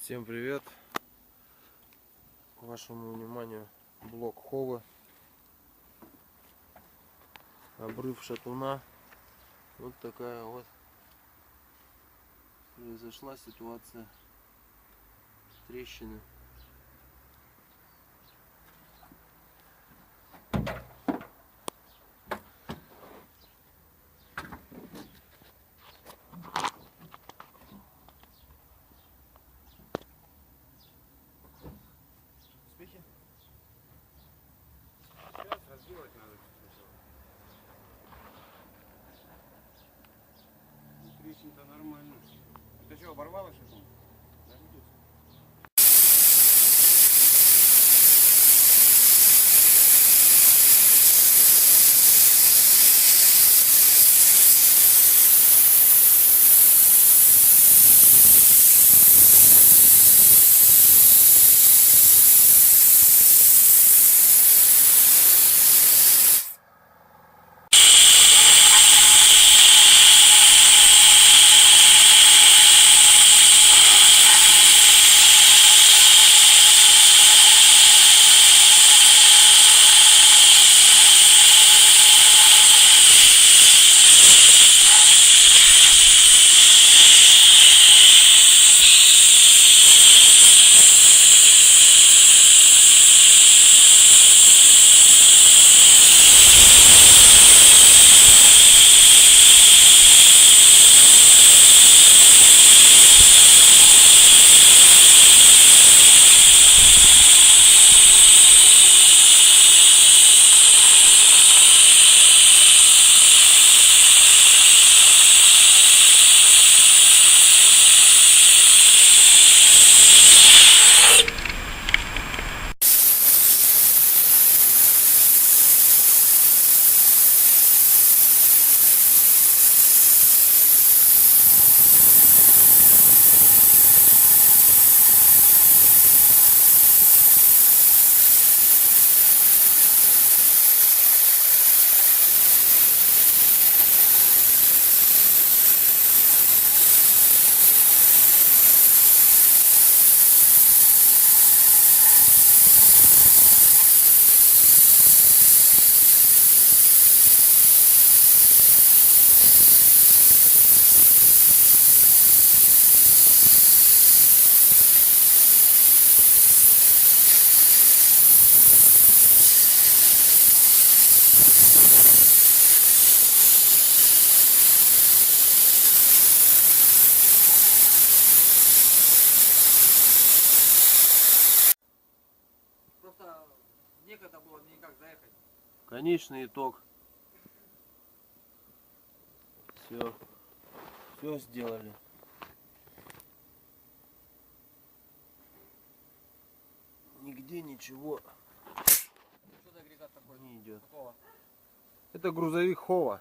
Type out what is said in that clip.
Всем привет! К вашему вниманию блок Ховы, обрыв шатуна. Вот такая вот произошла ситуация, трещины. Сейчас разделать надо сначала. Трещин-то нормально. Это что, оборвало что-то? Да, видите? Просто некогда было никак заехать. Конечный итог. Все сделали. Нигде ничего Что за агрегат такой? не идет. Какого? Это грузовик Хова.